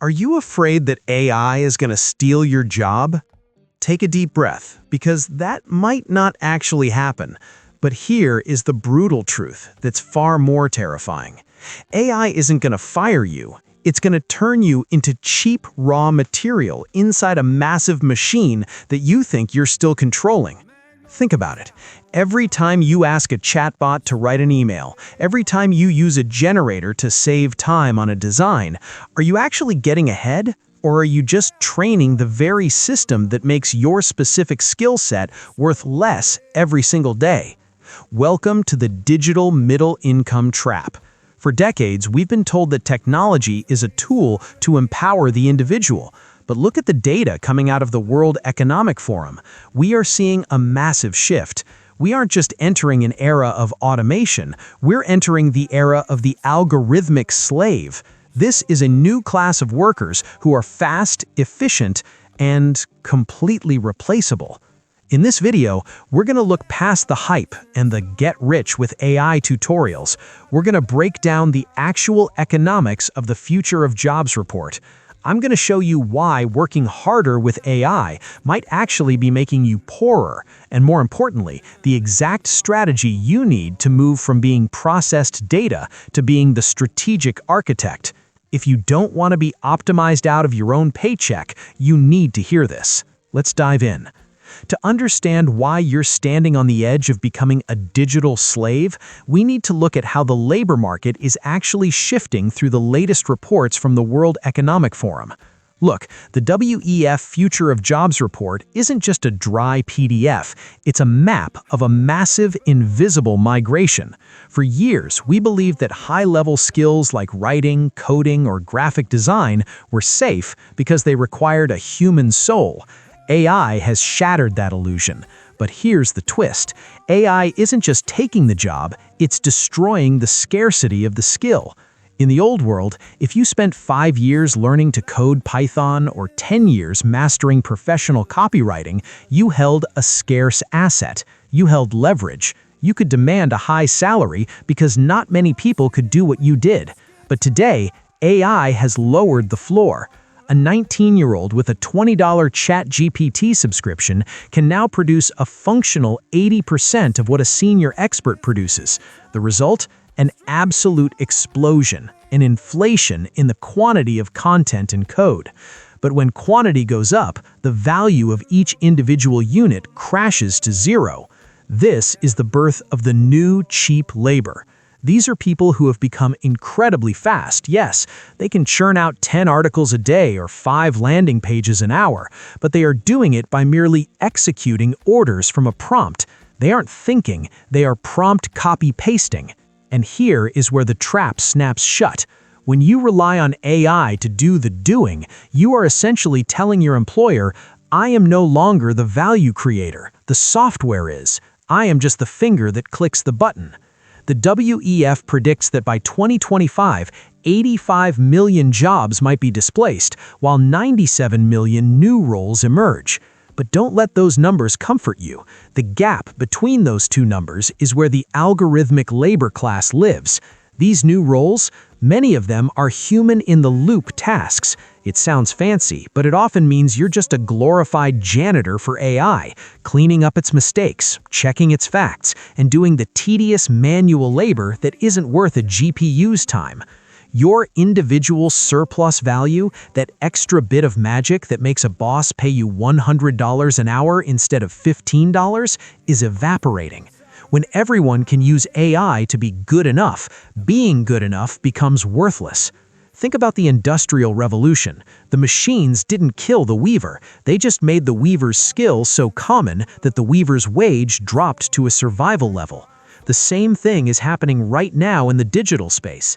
Are you afraid that AI is going to steal your job? Take a deep breath, because that might not actually happen. But here is the brutal truth that's far more terrifying. AI isn't going to fire you. It's going to turn you into cheap raw material inside a massive machine that you think you're still controlling. Think about it. Every time you ask a chatbot to write an email, every time you use a generator to save time on a design, are you actually getting ahead? Or are you just training the very system that makes your specific skill set worth less every single day? Welcome to the digital middle income trap. For decades, we've been told that technology is a tool to empower the individual. But look at the data coming out of the World Economic Forum. We are seeing a massive shift. We aren't just entering an era of automation, we're entering the era of the algorithmic slave. This is a new class of workers who are fast, efficient, and completely replaceable. In this video, we're going to look past the hype and the get rich with AI tutorials. We're going to break down the actual economics of the Future of Jobs report. I'm going to show you why working harder with AI might actually be making you poorer, and more importantly, the exact strategy you need to move from being processed data to being the strategic architect. If you don't want to be optimized out of your own paycheck, you need to hear this. Let's dive in. To understand why you're standing on the edge of becoming a digital slave, we need to look at how the labor market is actually shifting through the latest reports from the World Economic Forum. Look, the WEF Future of Jobs report isn't just a dry PDF, it's a map of a massive, invisible migration. For years, we believed that high-level skills like writing, coding, or graphic design were safe because they required a human soul. AI has shattered that illusion. But here's the twist. AI isn't just taking the job, it's destroying the scarcity of the skill. In the old world, if you spent 5 years learning to code Python or 10 years mastering professional copywriting, you held a scarce asset. You held leverage. You could demand a high salary because not many people could do what you did. But today, AI has lowered the floor. A 19-year-old with a $20 ChatGPT subscription can now produce a functional 80% of what a senior expert produces. The result? An absolute explosion, an inflation in the quantity of content and code. But when quantity goes up, the value of each individual unit crashes to zero. This is the birth of the new cheap labor. These are people who have become incredibly fast. Yes, they can churn out 10 articles a day or 5 landing pages an hour, but they are doing it by merely executing orders from a prompt. They aren't thinking, they are prompt copy-pasting. And here is where the trap snaps shut. When you rely on AI to do the doing, you are essentially telling your employer, I am no longer the value creator. The software is. I am just the finger that clicks the button. The WEF predicts that by 2025, 85 million jobs might be displaced, while 97 million new roles emerge. But don't let those numbers comfort you. The gap between those two numbers is where the algorithmic labor class lives. These new roles, many of them are human-in-the-loop tasks. It sounds fancy, but it often means you're just a glorified janitor for AI, cleaning up its mistakes, checking its facts, and doing the tedious manual labor that isn't worth a GPU's time. Your individual surplus value, that extra bit of magic that makes a boss pay you $100 an hour instead of $15, is evaporating. When everyone can use AI to be good enough, being good enough becomes worthless. Think about the Industrial Revolution. The machines didn't kill the weaver, they just made the weaver's skill so common that the weaver's wage dropped to a survival level. The same thing is happening right now in the digital space.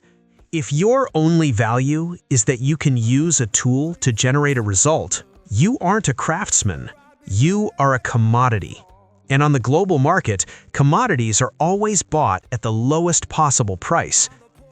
If your only value is that you can use a tool to generate a result, you aren't a craftsman. You are a commodity. And on the global market, commodities are always bought at the lowest possible price.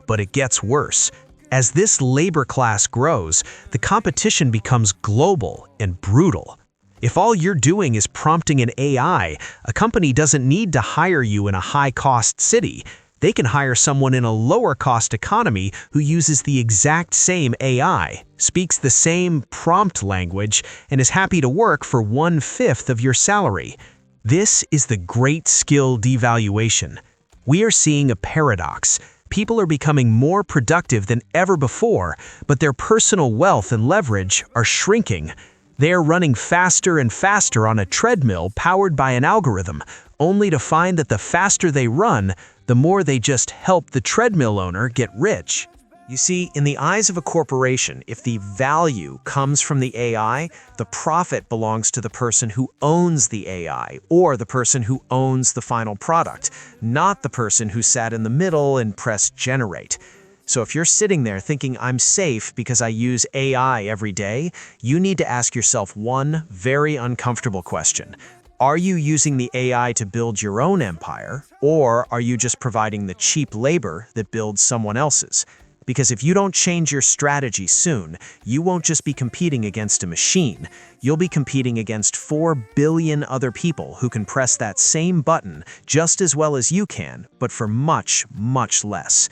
But it gets worse. As this labor class grows, the competition becomes global and brutal. If all you're doing is prompting an AI, a company doesn't need to hire you in a high-cost city. They can hire someone in a lower-cost economy who uses the exact same AI, speaks the same prompt language, and is happy to work for 1/5 of your salary. This is the great skill devaluation. We are seeing a paradox. People are becoming more productive than ever before, but their personal wealth and leverage are shrinking. They are running faster and faster on a treadmill powered by an algorithm, only to find that the faster they run, the more they just help the treadmill owner get rich. You see, in the eyes of a corporation, if the value comes from the AI, the profit belongs to the person who owns the AI or the person who owns the final product, not the person who sat in the middle and pressed generate. So if you're sitting there thinking I'm safe because I use AI every day, you need to ask yourself one very uncomfortable question. Are you using the AI to build your own empire, or are you just providing the cheap labor that builds someone else's? Because if you don't change your strategy soon, you won't just be competing against a machine. You'll be competing against 4 billion other people who can press that same button just as well as you can, but for much, much less.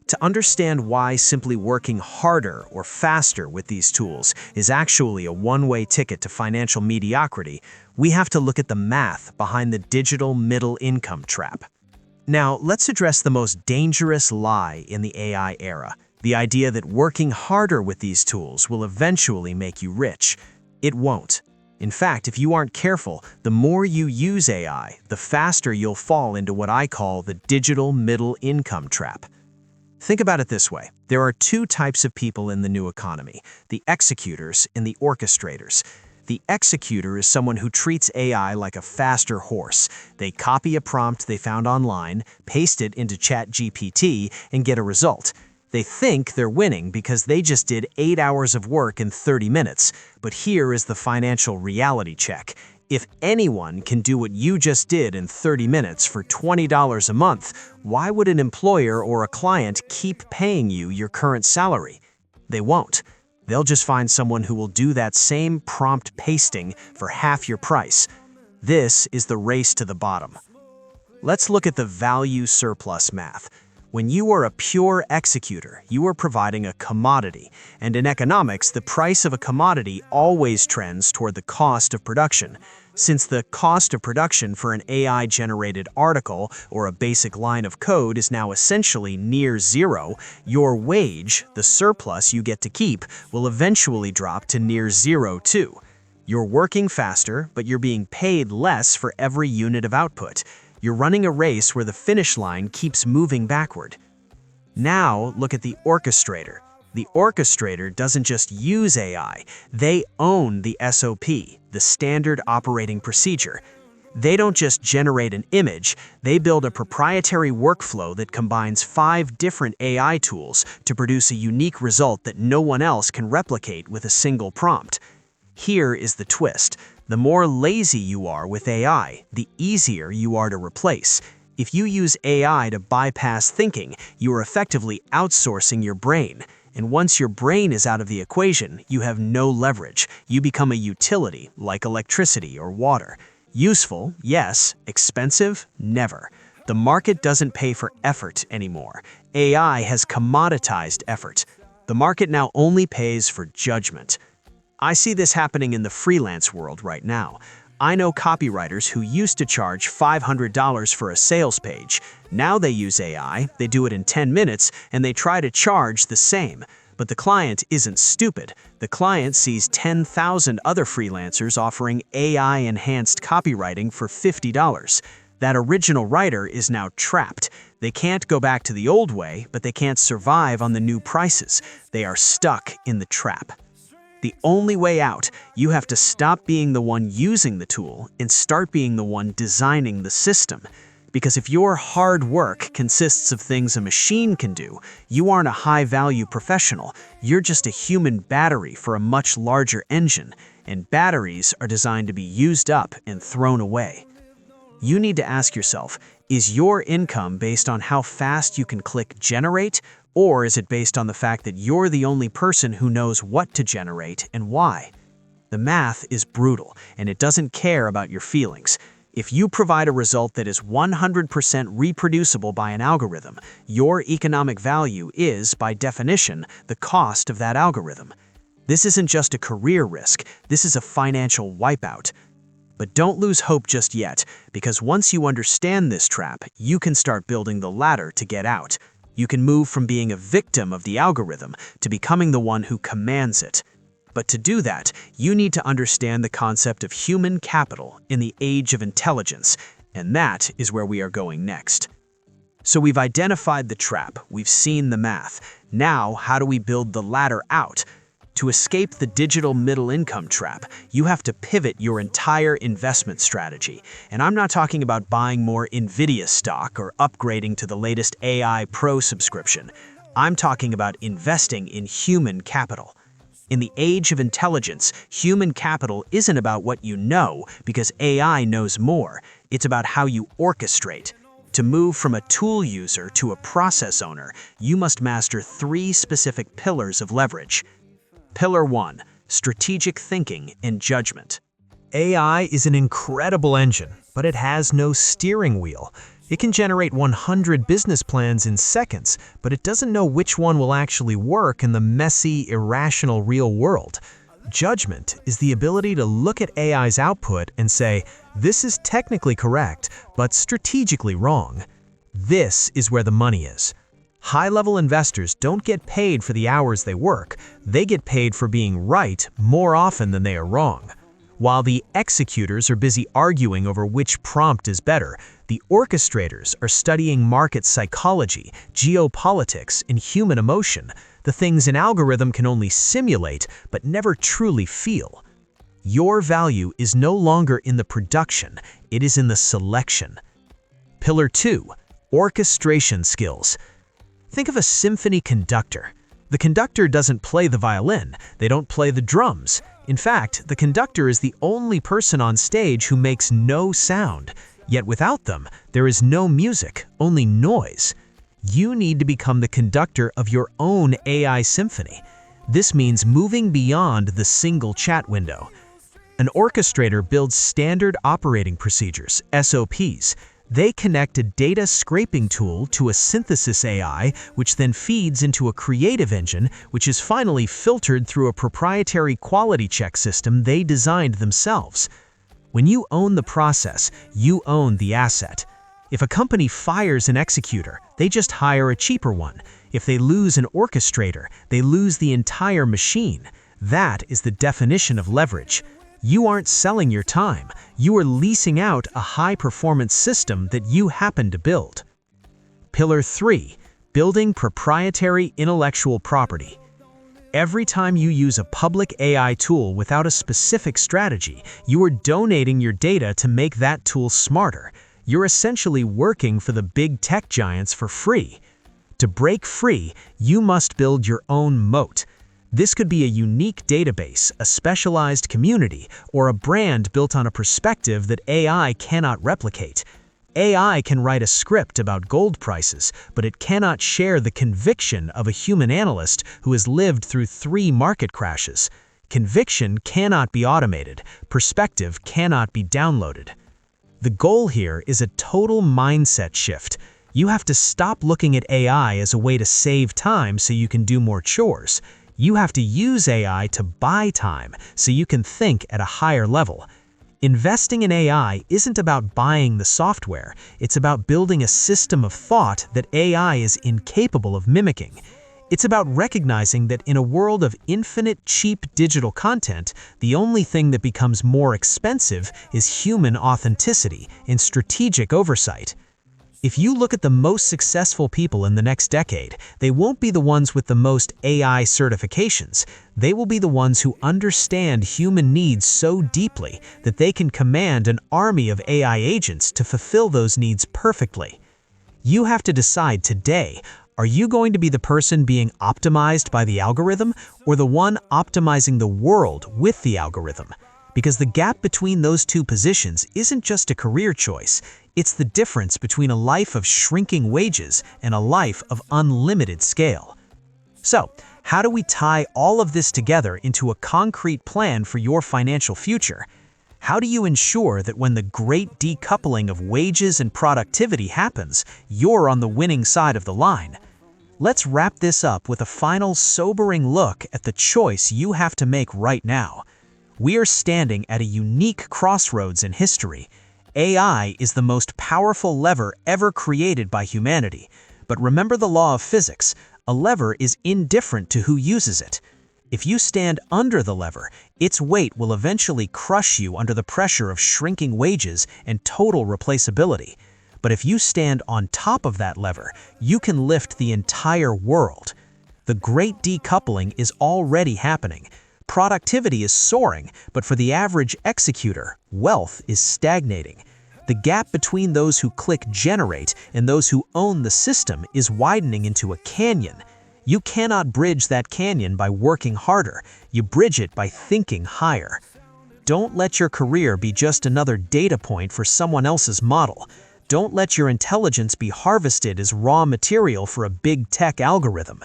To understand why simply working harder or faster with these tools is actually a one-way ticket to financial mediocrity, we have to look at the math behind the digital middle income trap. Now, let's address the most dangerous lie in the AI era, the idea that working harder with these tools will eventually make you rich. It won't. In fact, if you aren't careful, the more you use AI, the faster you'll fall into what I call the digital middle income trap. Think about it this way. There are two types of people in the new economy, the executors and the orchestrators. The executor is someone who treats AI like a faster horse. They copy a prompt they found online, paste it into ChatGPT, and get a result. They think they're winning because they just did 8 hours of work in 30 minutes. But here is the financial reality check. If anyone can do what you just did in 30 minutes for $20 a month, why would an employer or a client keep paying you your current salary? They won't. They'll just find someone who will do that same prompt pasting for half your price. This is the race to the bottom. Let's look at the value surplus math. When you are a pure executor, you are providing a commodity, and in economics, the price of a commodity always trends toward the cost of production. Since the cost of production for an AI-generated article or a basic line of code is now essentially near zero, your wage, the surplus you get to keep, will eventually drop to near zero too. You're working faster, but you're being paid less for every unit of output. You're running a race where the finish line keeps moving backward. Now, look at the orchestrator. The orchestrator doesn't just use AI, they own the SOP, the standard operating procedure. They don't just generate an image, they build a proprietary workflow that combines 5 different AI tools to produce a unique result that no one else can replicate with a single prompt. Here is the twist. The more lazy you are with AI, the easier you are to replace. If you use AI to bypass thinking, you are effectively outsourcing your brain. And once your brain is out of the equation, you have no leverage. You become a utility, like electricity or water. Useful, yes. Expensive, never. The market doesn't pay for effort anymore. AI has commoditized effort. The market now only pays for judgment. I see this happening in the freelance world right now. I know copywriters who used to charge $500 for a sales page. Now they use AI, they do it in 10 minutes, and they try to charge the same. But the client isn't stupid. The client sees 10,000 other freelancers offering AI-enhanced copywriting for $50. That original writer is now trapped. They can't go back to the old way, but they can't survive on the new prices. They are stuck in the trap. The only way out, you have to stop being the one using the tool and start being the one designing the system. Because if your hard work consists of things a machine can do, you aren't a high-value professional. You're just a human battery for a much larger engine, and batteries are designed to be used up and thrown away. You need to ask yourself, is your income based on how fast you can click generate, or is it based on the fact that you're the only person who knows what to generate and why? The math is brutal, and it doesn't care about your feelings. If you provide a result that is 100% reproducible by an algorithm, your economic value is, by definition, the cost of that algorithm. This isn't just a career risk, this is a financial wipeout. But don't lose hope just yet, because once you understand this trap, you can start building the ladder to get out. You can move from being a victim of the algorithm to becoming the one who commands it. But to do that, you need to understand the concept of human capital in the age of intelligence, and that is where we are going next. So we've identified the trap, we've seen the math. Now, how do we build the ladder out? To escape the digital middle income trap, you have to pivot your entire investment strategy. And I'm not talking about buying more NVIDIA stock or upgrading to the latest AI Pro subscription. I'm talking about investing in human capital. In the age of intelligence, human capital isn't about what you know, because AI knows more. It's about how you orchestrate. To move from a tool user to a process owner, you must master 3 specific pillars of leverage. Pillar 1, strategic thinking and judgment. AI is an incredible engine, but it has no steering wheel. It can generate 100 business plans in seconds, but it doesn't know which one will actually work in the messy, irrational real world. Judgment is the ability to look at AI's output and say, this is technically correct, but strategically wrong. This is where the money is. High-level investors don't get paid for the hours they work, they get paid for being right more often than they are wrong. While the executors are busy arguing over which prompt is better, the orchestrators are studying market psychology, geopolitics, and human emotion, the things an algorithm can only simulate but never truly feel. Your value is no longer in the production, it is in the selection. Pillar 2, orchestration skills. Think of a symphony conductor. The conductor doesn't play the violin, they don't play the drums. In fact, the conductor is the only person on stage who makes no sound. Yet without them, there is no music, only noise. You need to become the conductor of your own AI symphony. This means moving beyond the single chat window. An orchestrator builds standard operating procedures, SOPs. They connect a data scraping tool to a synthesis AI, which then feeds into a creative engine, which is finally filtered through a proprietary quality check system they designed themselves. When you own the process, you own the asset. If a company fires an executor, they just hire a cheaper one. If they lose an orchestrator, they lose the entire machine. That is the definition of leverage. You aren't selling your time, you are leasing out a high-performance system that you happen to build. Pillar 3, building proprietary intellectual property. Every time you use a public AI tool without a specific strategy, you are donating your data to make that tool smarter. You're essentially working for the big tech giants for free. To break free, you must build your own moat. This could be a unique database, a specialized community, or a brand built on a perspective that AI cannot replicate. AI can write a script about gold prices, but it cannot share the conviction of a human analyst who has lived through 3 market crashes. Conviction cannot be automated. Perspective cannot be downloaded. The goal here is a total mindset shift. You have to stop looking at AI as a way to save time so you can do more chores. You have to use AI to buy time so you can think at a higher level. Investing in AI isn't about buying the software, it's about building a system of thought that AI is incapable of mimicking. It's about recognizing that in a world of infinite cheap digital content, the only thing that becomes more expensive is human authenticity and strategic oversight. If you look at the most successful people in the next decade, they won't be the ones with the most AI certifications. They will be the ones who understand human needs so deeply that they can command an army of AI agents to fulfill those needs perfectly. You have to decide today, are you going to be the person being optimized by the algorithm or the one optimizing the world with the algorithm? Because the gap between those two positions isn't just a career choice, it's the difference between a life of shrinking wages and a life of unlimited scale. So, how do we tie all of this together into a concrete plan for your financial future? How do you ensure that when the great decoupling of wages and productivity happens, you're on the winning side of the line? Let's wrap this up with a final sobering look at the choice you have to make right now. We are standing at a unique crossroads in history. AI is the most powerful lever ever created by humanity. But remember the law of physics, a lever is indifferent to who uses it. If you stand under the lever, its weight will eventually crush you under the pressure of shrinking wages and total replaceability. But if you stand on top of that lever, you can lift the entire world. The great decoupling is already happening. Productivity is soaring, but for the average executor, wealth is stagnating. The gap between those who click generate and those who own the system is widening into a canyon. You cannot bridge that canyon by working harder. You bridge it by thinking higher. Don't let your career be just another data point for someone else's model. Don't let your intelligence be harvested as raw material for a big tech algorithm.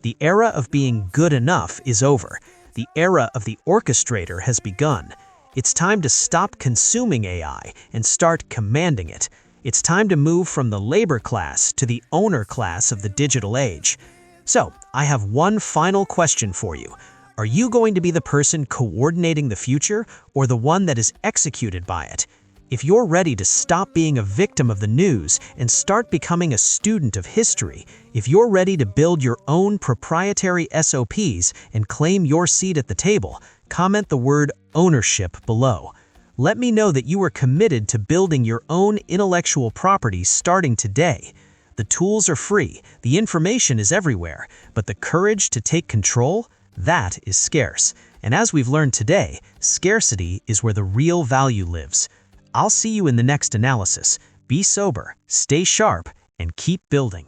The era of being good enough is over. The era of the orchestrator has begun. It's time to stop consuming AI and start commanding it. It's time to move from the labor class to the owner class of the digital age. So, I have one final question for you. Are you going to be the person coordinating the future or the one that is executed by it? If you're ready to stop being a victim of the news and start becoming a student of history, if you're ready to build your own proprietary SOPs and claim your seat at the table, comment the word ownership below. Let me know that you are committed to building your own intellectual property starting today. The tools are free, the information is everywhere, but the courage to take control, that is scarce. And as we've learned today, scarcity is where the real value lives. I'll see you in the next analysis. Be sober, stay sharp, and keep building.